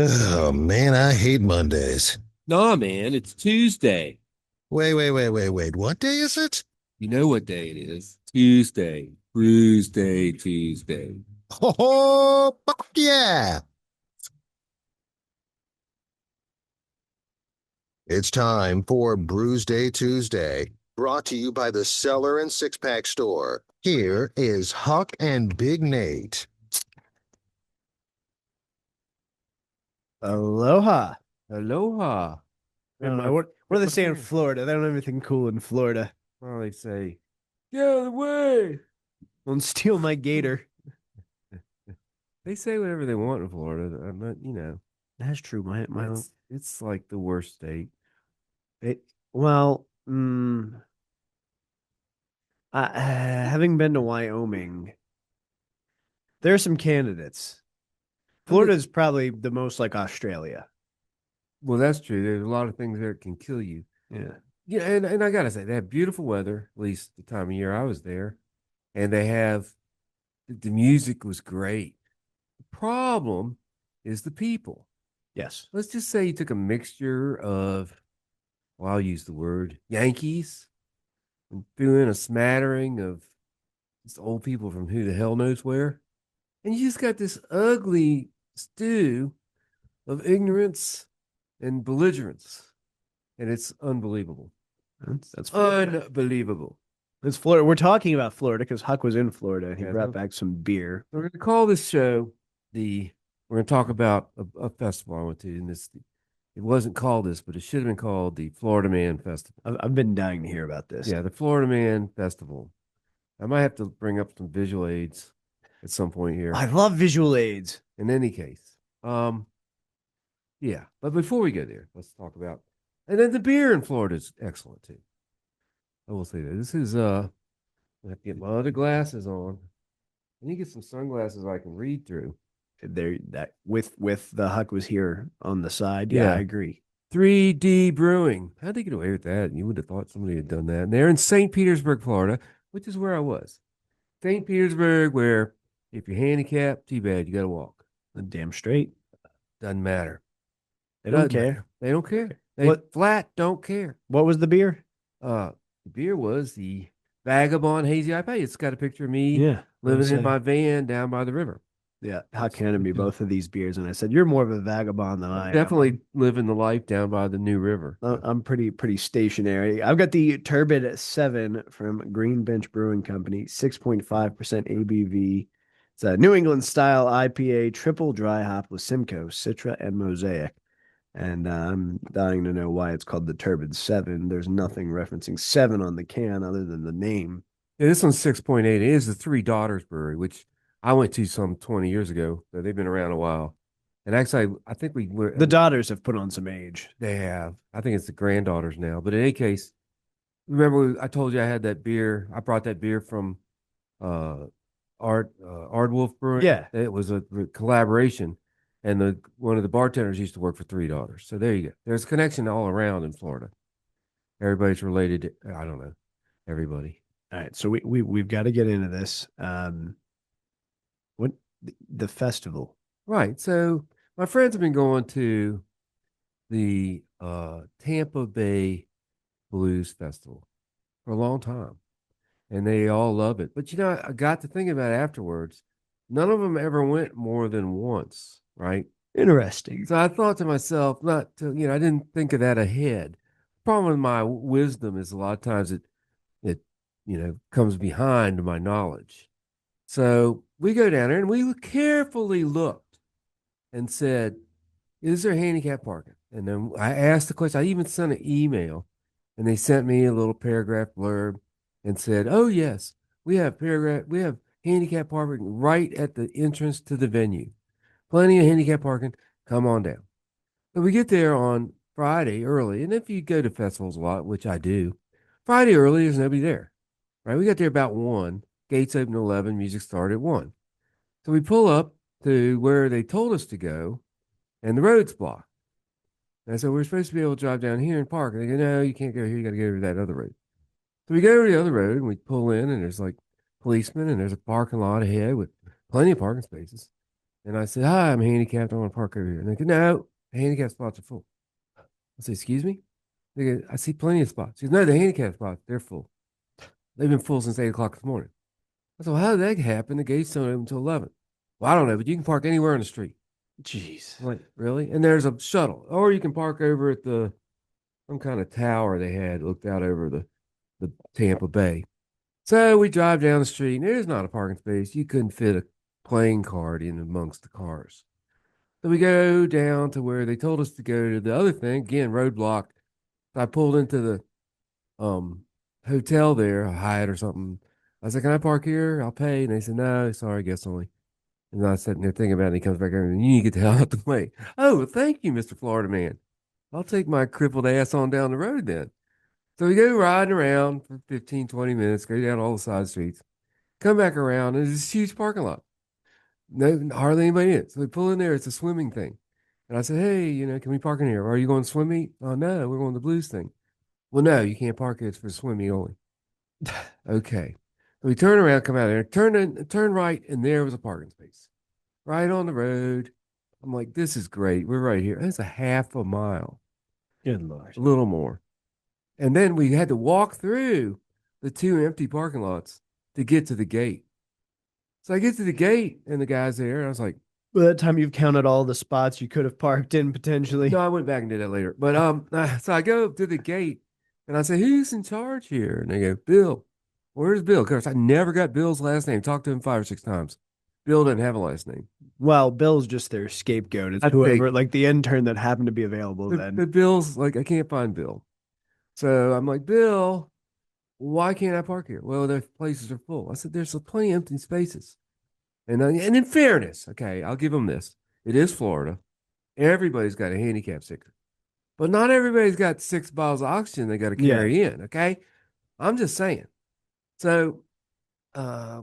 Oh man, I hate Mondays. Nah, man, it's Tuesday. Wait. What day is it? You know what day it is? Tuesday. Brewsday Tuesday. Oh, fuck yeah! It's time for Brewsday Tuesday, brought to you by the Cellar and Six Pack Store. Here is Huck and Big Nate. Aloha. Aloha. I And don't my know. What do they my say in friend. Florida? They don't have anything cool in Florida. Well, they say, get out of the way. Don't steal my gator. They say whatever they want in Florida. I'm not, That's true. it's like the worst state. It, well, mm, having been to Wyoming, there are some candidates. I'm Florida just, is probably the most like Australia. well, that's true. There's a lot of things there that can kill you. Yeah. Yeah, and I gotta say, they have beautiful weather, at least the time of year I was there. And they have the music was great. The problem is the people. Yes. Let's just say you took a mixture of, well, I'll use the word Yankees and threw in a smattering of just old people from who the hell knows where. And you just got this ugly stew of ignorance and belligerence. And it's unbelievable. That's Unbelievable. That's Florida. We're talking about Florida because Huck was in Florida and he Yeah. brought So back some beer. we're going to call this show the, we're going to talk about a festival I went to. And it wasn't called this, but it should have been called the Florida Man Festival. I've been dying to hear about this. Yeah, the Florida Man Festival. I might have to bring up some visual aids at some point here. I love visual aids. In any case, yeah. But before we go there, let's talk about, and then the beer in Florida is excellent too. I will say that this is I have to get my other glasses on. I need to get some sunglasses I can read through. There that with the Huck was here on the side. Yeah, I Yeah, agree. 3D Brewing. How'd they get away with that? You would have thought somebody had done that. And they're in St. Petersburg, Florida, which is where I was. St. Petersburg, where if you're handicapped, too bad, you got to walk. Damn straight. Doesn't matter. They don't Doesn't care. matter. They don't care. They What flat don't care. what was the beer? The beer was the Vagabond Hazy IPA. It's got a picture of me Yeah, I'd living in say. my van down by the river. Yeah, Huck It's handed me both of these beers, and I said, "You're more of a vagabond than I am. definitely living the life down by the new river. I'm pretty stationary. I've got the Turbid 7 from Green Bench Brewing Company, 6.5% ABV. It's a New England style IPA, triple dry hop with Simcoe, Citra, and Mosaic. And I'm dying to know why it's called the Turbid 7. There's nothing referencing 7 on the can other than the name. Yeah, this one's 6.8. It is the Three Daughters Brewery, which I went to some 20 years ago. So they've been around a while. And actually, I think we were, The daughters have put on some age. they have, I think it's the granddaughters now. But in any case, remember I told you I had that beer. I brought that beer from uh Ard Wolf Brewing. Yeah. It was a collaboration, and the one of the bartenders used to work for Three Daughters. So there you go. There's connection all around in Florida. Everybody's related. I don't know everybody. All right. So we've got to get into this. What the festival? Right. So my friends have been going to the Tampa Bay Blues Festival for a long time, and they all love it. But I got to thinking about it afterwards. None of them ever went more than once, right? Interesting. So I thought to myself, not to, I didn't think of that ahead. Problem with my wisdom is a lot of times it comes behind my knowledge. So we go down there and we carefully looked and said, is there handicap parking? And then I asked the question. I even sent an email and they sent me a little paragraph blurb and said, oh yes, we have handicap parking right at the entrance to the venue. Plenty of handicap parking. Come on down. So we get there on Friday early. And if you go to festivals a lot, which I do, Friday early, there's nobody there. Right? We got there about 1. Gates open at 11, music started at 1. So we pull up to where they told us to go, and the road's blocked. And I said, we're supposed to be able to drive down here and park. And they go, no, you can't go here. You got to go to that other road. So we go to the other road and we pull in, and there's like policemen, and there's a parking lot ahead with plenty of parking spaces. And I said, "Hi, I'm handicapped. I want to park over here." And they go, "No, the handicap spots are full." I said, "Excuse me?" They go, "I see plenty of spots." He goes, "No, the handicap spots, they're full. They've been full since 8 o'clock this morning." I said, "Well, how did that happen? The gates don't open until 11." "Well, I don't know, but you can park anywhere on the street." Jeez. I'm like, "Really?" And there's a shuttle, or you can park over at some kind of tower they had looked out over the Tampa Bay. So we drive down the street, and there's not a parking space. You couldn't fit a playing card in amongst the cars. So we go down to where they told us to go to the other thing. Again, roadblock. I pulled into the um hotel there, a Hyatt or something. I was like, "Can I park here? I'll pay." And they said, "No, sorry, guess only." And I was sitting there thinking about it, and he comes back over and "You need to get the hell out the way." "Oh, well, thank you, Mr. Florida man. I'll take my crippled ass on down the road then." So we go riding around for 15, 20 minutes, go down all the side streets, come back around, and there's this huge parking lot. No, hardly anybody in it. So we pull in there, it's a swimming thing. And I said, "Hey, can we park in here? Are you going to swim meet?" "Oh, no, we're going to the blues thing." "Well, no, you can't park here. It's for swimming only." Okay. So we turn around, come out there, turn right, and there was a parking space right on the road. I'm like, "This is great. We're right here." It's a half a mile, Good Lord. a little more. And then we had to walk through the two empty parking lots to get to the gate. So I get to the gate and the guy's there. And I was like, By that time, you've counted all the spots you could have parked in potentially. "No, I went back and did that later." But so I go up to the gate and I say, "Who's in charge here?" And they go, "Bill." "Where's Bill?" Because I never got Bill's last name. Talked to him 5 or 6 times. Bill doesn't have a last name. Well, Bill's just their scapegoat. It's I think whoever, like the intern that happened to be available the then. Bill's like, I can't find Bill. So I'm like, "Bill, why can't I park here?" "Well, the places are full." I said, "There's plenty of empty spaces." And in fairness, okay, I'll give them this. It is Florida. Everybody's got a handicap sticker, but not everybody's got 6 bottles of oxygen they got to Yeah. carry in. Okay, I'm just saying. So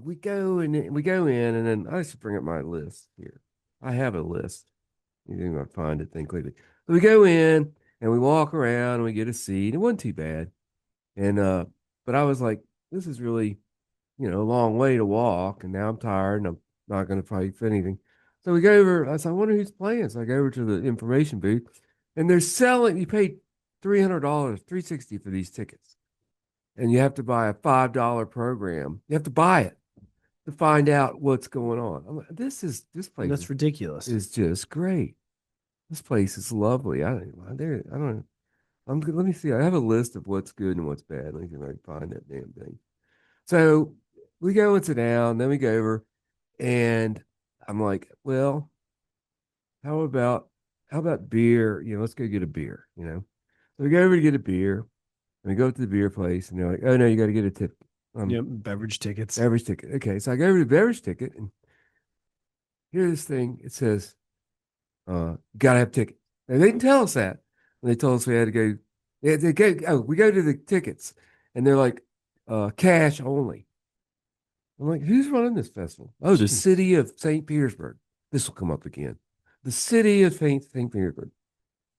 we go in, and then I should bring up my list here. I have a list. You think I find it thing quickly. So we go in and we walk around and we get a seat. It wasn't too bad, and but I was like, "This is really a long way to walk, and now I'm tired, and I'm not going to probably fit anything." So we go over. I said, "I wonder who's playing." So I go over to the information booth, and they're selling. You paid $300, 360 for these tickets, and you have to buy a $5 program. You have to buy it to find out what's going on. I'm like, this place That's ridiculous. is just great. This place is lovely. I don't know. Let me see. I have a list of what's good and what's bad. Let me see if I can find that damn thing. So we go and sit down, then we go over, and I'm like, "Well, how about beer? Let's go get a beer. So we go over to get a beer, and we go to the beer place, and they're like, "Oh no, you got to get a tip, Yep, beverage tickets. beverage ticket." Okay, so I go over to the beverage ticket, and here's this thing. It says, "You gotta have a ticket." And they didn't tell us that. And they told us we had to go. We go to the tickets, and they're like, "Cash only." I'm like, "Who's running this festival?" "Oh, the city of St. Petersburg." This will come up again. The city of St. Petersburg.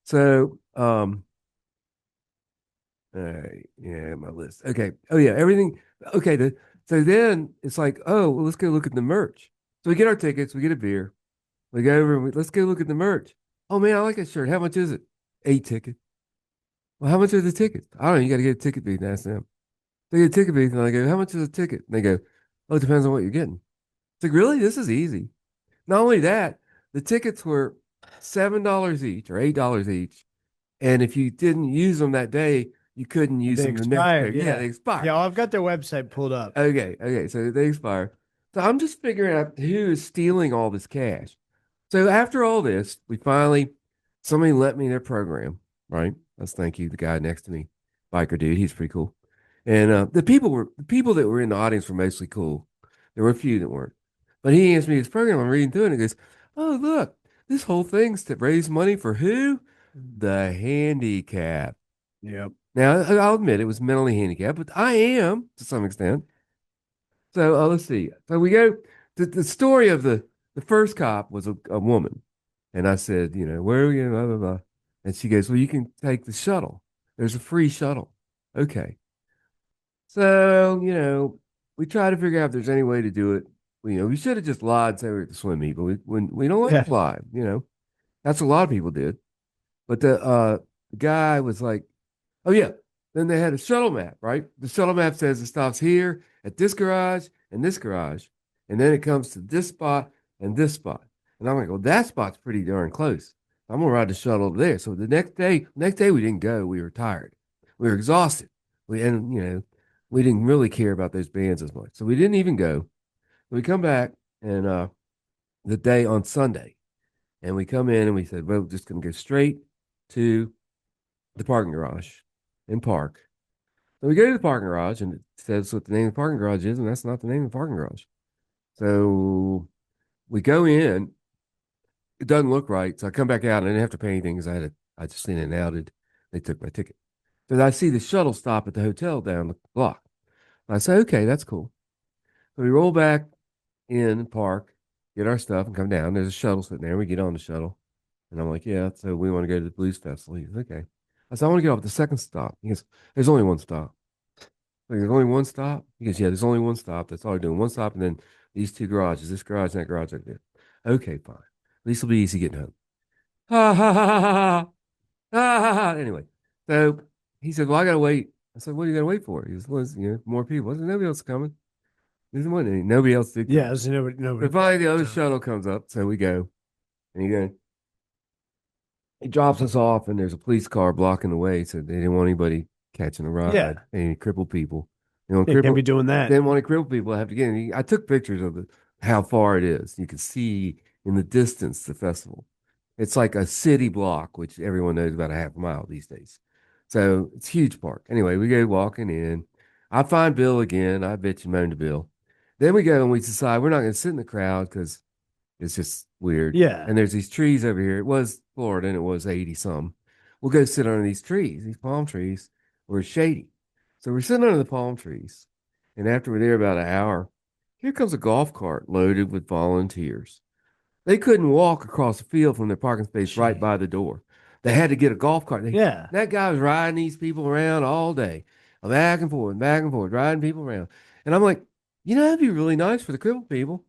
So, yeah, my list. Okay. Oh yeah, everything. Okay. So then it's like, "Oh, well, let's go look at the merch." So we get our tickets, we get a beer, we go over and let's go look at the merch. "Oh man, I like that shirt. How much is it?" "8 tickets." "Well, how much are the tickets?" "I don't know. You got to get a ticket booth and ask them." They get a ticket booth and I go, "How much is a ticket?" And they go, "Oh, it depends on what you're getting." It's like, really? This is easy. Not only that, the tickets were $7 each or $8 each. And if you didn't use them that day, you couldn't use They them the next day. expired. Yeah, Yeah. they expired. Yeah, I've got their website pulled up. Okay, so they expire. So I'm just figuring out who is stealing all this cash. So after all this, somebody lent me their program, right? Let's thank you, the guy next to me, biker dude. He's pretty cool. And the people that were in the audience were mostly cool. There were a few that weren't. But he hands me his program. I'm reading through it and he goes, "Oh, look, this whole thing's to raise money for who? The handicap." Yep. Now, I'll admit it was mentally handicapped, but I am to some extent. So let's see. So we go. The story of the first cop was a woman, and I said, "Where are we going?" Blah blah blah, and she goes, "Well, you can take the shuttle. There's a free shuttle." Okay. So we try to figure out if there's any way to do it we should have just lied and said we were at the swim meet, but we don't like Yeah. to lie, you know. That's what a lot of people did. But the guy was like, oh yeah. Then they had a shuttle map, right? The shuttle map says it stops here at this garage, and then it comes to this spot and this spot. And I'm like, well, that spot's pretty darn close. I'm gonna ride the shuttle over there. So the next day we didn't go. We were tired. We were exhausted. We didn't really care about those bands as much. So we didn't even go. We come back and the day on Sunday, and we come in and we said, well, we're just gonna go straight to the parking garage and park. So we go to the parking garage and it says what the name of the parking garage is, and that's not the name of the parking garage. So we go in, it doesn't look right. So I come back out and I didn't have to pay anything because I just seen it and outed. They took my ticket. But I see the shuttle stop at the hotel down the block. I say, okay, that's cool. So we roll back in and park, get our stuff and come down. There's a shuttle sitting there. We get on the shuttle. And I'm like, yeah, so we want to go to the Blues Festival. He goes, okay. I said, I want to get off at the second stop. He goes, there's only one stop. Like, there's only one stop? He goes, yeah, there's only one stop. That's all we're doing. One stop and then these two garages, this garage and that garage right there. Okay, fine. At least it'll be easy getting home. Ha ha ha ha ha ha ha ha. Anyway, so he said, well, I gotta wait. I said, what are you gonna wait for? He goes, well, more people. I said, nobody else is coming. There's nobody else did come. Yeah, so nobody. But finally the other shuttle comes up, so we go. And he drops us off and there's a police car blocking the way, so they didn't want anybody catching a ride. Yeah. Any crippled people. They can't be doing that. Didn't want to cripple people to have to get in. I took pictures of how far it is. You can see in the distance the festival. It's like a city block, which everyone knows about a half a mile these days. So it's a huge park. Anyway, we go walking in. I find Bill again. I bitch and moan to Bill. Then we go and we decide we're not going to sit in the crowd because it's just weird. Yeah. And there's these trees over here. It was Florida and it was 80 some. We'll go sit under these trees, these palm trees were shady. So we're sitting under the palm trees. And after we're there about an hour, here comes a golf cart loaded with volunteers. They couldn't walk across the field from their parking space right by the door. They had to get a golf cart. Yeah. That guy was riding these people around all day, back and forth, riding people around. And I'm like, that'd be really nice for the crippled people.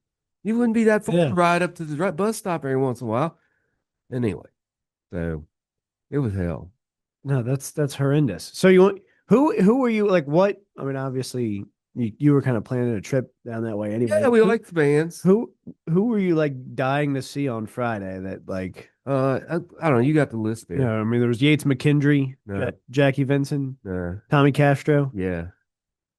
You wouldn't be that far to ride up to the bus stop every once in a while. Anyway, so it was hell. No, that's horrendous. So who were you like? What? I mean, obviously you were kind of planning a trip down that way anyway. Yeah, we like the bands. Who were you like dying to see on Friday? That like I don't know. You got the list there. Yeah, I mean there was Yates McKendry, No. Jackie Vincent, No. Tommy Castro, Yeah.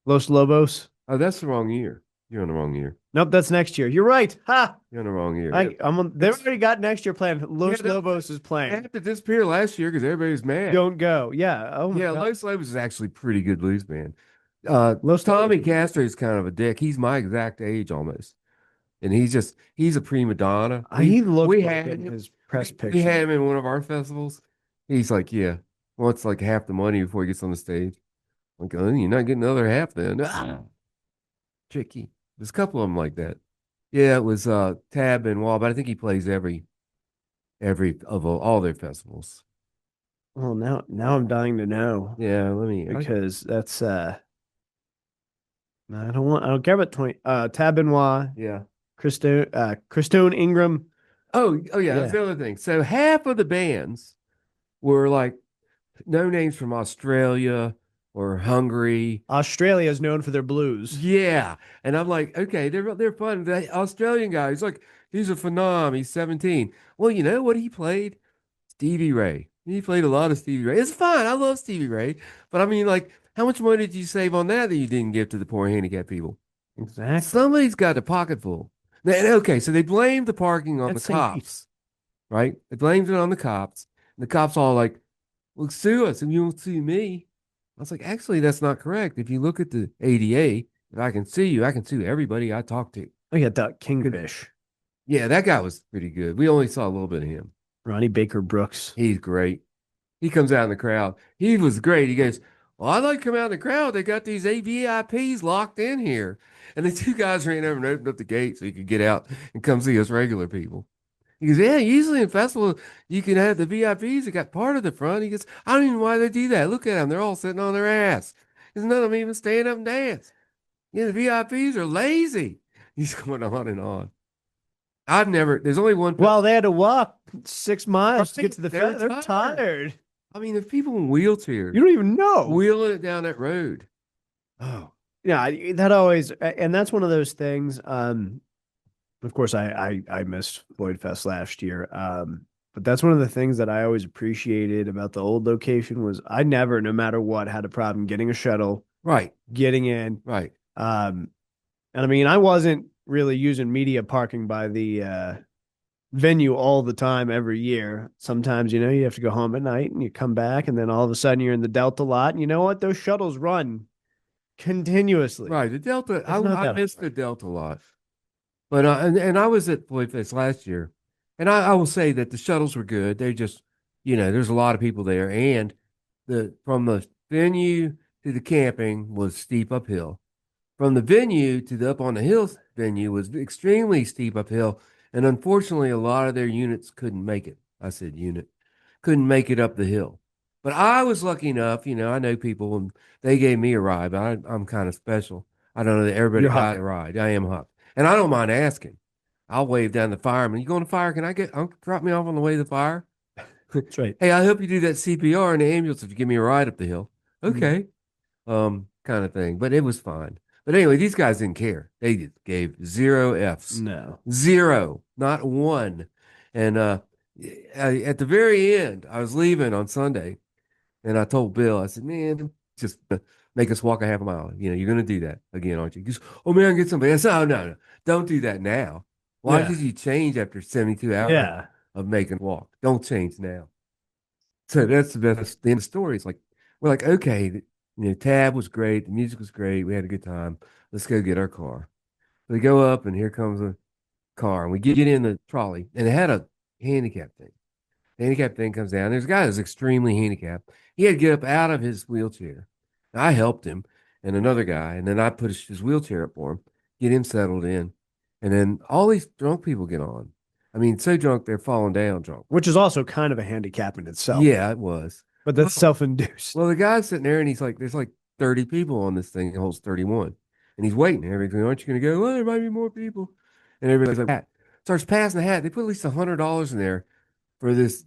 Los Lobos. Oh, that's the wrong year. You're on the wrong year. Nope, that's next year. You're right. Ha! You're on the wrong year. They've already got next year planned. Los Lobos is They playing. had to disappear last year because everybody was mad. Don't go. Yeah. Oh my Yeah, God. Los Lobos is actually a pretty good blues band. Los Tommy Lobos. Castro is kind of a dick. He's my exact age almost. And he's a prima donna. He looked we like had in him- his press we picture. had him in one of our festivals. He's like, yeah, wants like half the money before he gets on the stage. I'm like, oh, you're not getting the other half then. Tricky. There's a couple of them like that. Yeah, it was Tab and Wall, but I think he plays every of all their festivals. Well, now I'm dying to know Yeah, because that's I don't care about 20 Tab Benoit, yeah. Christone Ingram. Oh yeah, that's the other thing. So half of the bands were like no names from Australia or Hungary. Australia is known for their blues. Yeah. And I'm like, okay, they're fun. The Australian guy, he's a phenom. He's 17. Well, you know what he played? Stevie Ray. He played a lot of Stevie Ray. It's fine. I love Stevie Ray. But I mean, like, how much money did you save on that you didn't give to the poor handicapped people? Exactly. Somebody's got a pocket full. Okay, so they blamed the parking on the cops, right? They blamed it on the cops. And the cops all like, well, sue us and you won't sue me. I was like, actually, that's not correct. If you look at the ADA, if I can sue you, I can sue everybody I talk to. I got that Kingfish. Yeah, that guy was pretty good. We only saw a little bit of him. Ronnie Baker Brooks. He's great. He comes out in the crowd. He was great. He goes, well, I'd like to come out in the crowd. They got these AVIPs locked in here. And the two guys ran over and opened up the gate so he could get out and come see us regular people. He goes, yeah, usually in festival, you can have the VIPs that got part of the front. He goes, I don't even know why they do that. Look at them. They're all sitting on their ass. There's none of them even stand up and dance. Yeah, the VIPs are lazy. He's going on and on. There's only one. Well, they had to walk 6 miles to Right, get to the they're fest. They're tired. I mean, there's people in wheelchairs You don't even know. wheeling it down that road. Oh, Yeah, that always, and that's one of those things. Of course, I missed Floyd Fest last year. But that's one of the things that I always appreciated about the old location was I never, no matter what, had a problem getting a shuttle, right, getting in. right. And I mean, I wasn't really using media parking by the venue all the time every year. Sometimes, you have to go home at night and you come back, and then all of a sudden you're in the Delta lot. And you know what? Those shuttles run continuously. Right. The Delta, It's not I that missed hard. the Delta a lot. But and I was at Floyd Fest last year, and I will say that the shuttles were good. They just, there's a lot of people there, and the from the venue to the camping was steep uphill. From the venue to the up on the hill venue was extremely steep uphill, and unfortunately, a lot of their units couldn't make it. I said unit couldn't make it up the hill. But I was lucky enough, I know people, and they gave me a ride, but I'm kind of special. I don't know that everybody You're got Huck. a ride. I am Huck. And I don't mind asking. I'll wave down the fireman. You going to fire? Can drop me off on the way to the fire? That's right. Hey, I help you do that CPR in the ambulance if you give me a ride up the hill. Okay. Kind of thing. But it was fine. But anyway, these guys didn't care. They just gave 0 Fs. No. 0, not one. And at the very end, I was leaving on Sunday, and I told Bill, I said, man, just make us walk a half a mile. You're going to do that again, aren't you? He goes, oh, man, get somebody. I said, oh, no, don't do that now. Why Yeah. did you change after 72 hours Yeah. of making a walk? Don't change now. So that's the best. The end of the story. It's like, we're like, okay, Tab was great. The music was great. We had a good time. Let's go get our car. We go up, and here comes a car, and we get in the trolley, and it had a handicap thing. The handicap thing comes down. There's a guy who's extremely handicapped. He had to get up out of his wheelchair. I helped him and another guy, and then I put his wheelchair up for him, get him settled in. And then all these drunk people get on. I mean, so drunk they're falling down drunk. Which is also kind of a handicap in itself. Yeah, it was. But that's self-induced. Well, the guy's sitting there, and he's like, there's like 30 people on this thing. It holds 31. And he's waiting. And everybody's going, aren't you going to go? Well, there might be more people. And everybody's like, hat. Starts passing the hat. They put at least $100 in there for this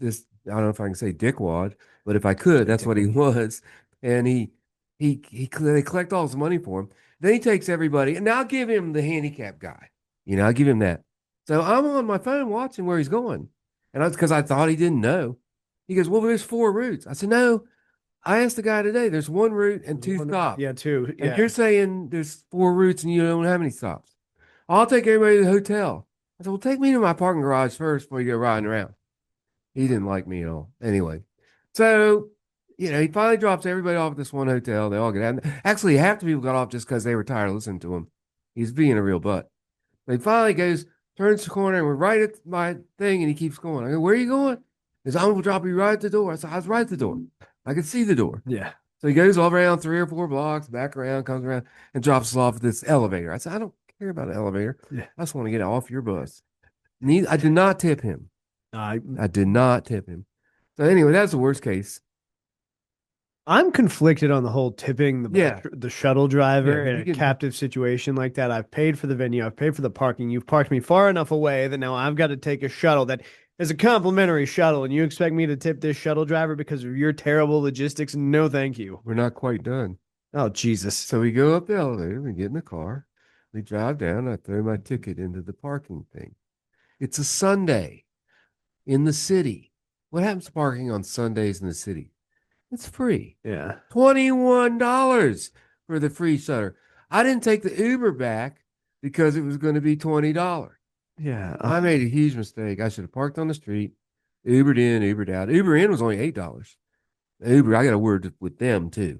I don't know if I can say dickwad, but if I could, that's what he was. And they collect all his money for him. Then he takes everybody, and I'll give him the handicap guy. I'll give him that. So I'm on my phone watching where he's going, and that's because I thought he didn't know. He goes, well, there's 4 routes. I said, no. I asked the guy today. There's 1 route and 2 stops. Yeah, 2. Yeah. And you're saying there's 4 routes and you don't have any stops. I'll take everybody to the hotel. I said, well, take me to my parking garage first before you go riding around. He didn't like me at all. Anyway, so, he finally drops everybody off at this one hotel. They all get out. Actually, half the people got off just because they were tired of listening to him. He's being a real butt. But he finally turns the corner, and we're right at my thing, and he keeps going. I go, where are you going? He says, I'm going to drop you right at the door. I said, I was right at the door. I could see the door. Yeah. So he goes all around 3 or 4 blocks, back around, comes around, and drops us off at this elevator. I said, I don't care about an elevator. Yeah. I just want to get off your bus. I did not tip him. I did not tip him. So anyway, that's the worst case. I'm conflicted on the whole tipping the shuttle driver in a captive situation like that. I've paid for the venue. I've paid for the parking. You've parked me far enough away that now I've got to take a shuttle that is a complimentary shuttle, and you expect me to tip this shuttle driver because of your terrible logistics? No, thank you. We're not quite done. Oh, Jesus. So we go up the elevator. We get in the car. We drive down. I throw my ticket into the parking thing. It's a Sunday in the city. What happens to parking on Sundays in the city? It's free. Yeah. $21 for the free shutter. I didn't take the Uber back because it was going to be $20. Yeah. I made a huge mistake. I should have parked on the street, Ubered in, Ubered out. Uber in was only $8. Uber, I got a word with them too.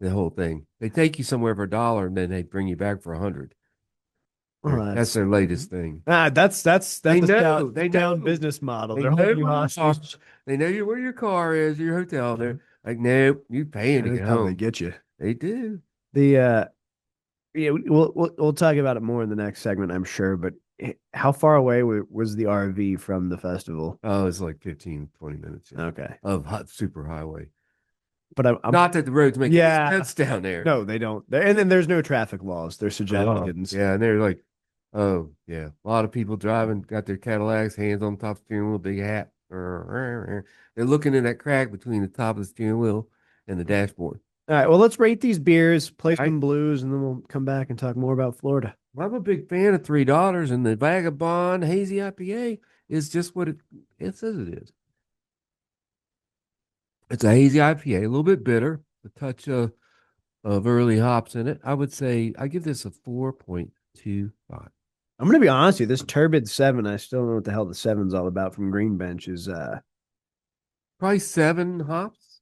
The whole thing. They take you somewhere for $1 and then they bring you back for $100. Well, that's their latest thing. That's they know, they down know business model. They They're holding you hostage. They know where your car is, your hotel. They're like, nope, you paying to get home. They get you. They do. Yeah, we'll talk about it more in the next segment, I'm sure. But how far away was the RV from the festival? Oh, it's like 15, 20 minutes. Yeah. Okay. Of super highway. But I'm not that the roads make sense down there. No, they don't. And then there's no traffic laws. They're suggested. Yeah, and they're like Oh, yeah. A lot of people driving, got their Cadillacs, hands on top of the steering wheel, big hat. They're looking in that crack between the top of the steering wheel and the dashboard. All right, well, let's rate these beers, play I, some blues, and then we'll come back and talk more about Florida. I'm a big fan of $3, and the Vagabond Hazy IPA is just what it says it is. It's a hazy IPA, a little bit bitter, a touch of early hops in it. I would say I give this a 4.25. I'm gonna be honest with you, this Turbid 7, I still don't know what the hell the seven's all about from Green Bench is Probably 7 hops.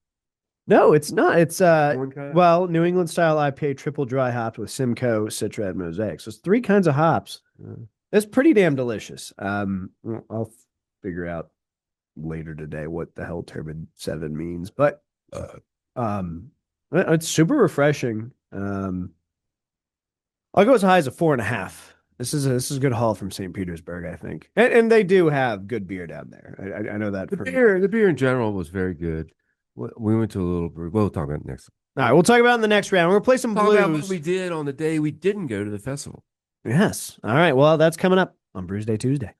no, it's not. It's One kind. well, New England style IPA triple dry hopped with Simcoe, Citra, and Mosaic. So it's 3 kinds of hops. It's pretty damn delicious. I'll figure out later today what the hell Turbid 7 means, but it's super refreshing. I'll go as high as a 4.5. This is a good haul from St. Petersburg, I think, and they do have good beer down there. I know that. The beer in general was very good. We went to a little brew. We'll talk about it next. All right, we'll talk about it in the next round. We're gonna play some Talk about blues. what we did on the day we didn't go to the festival. Yes. All right. Well, that's coming up on Brewsday Tuesday.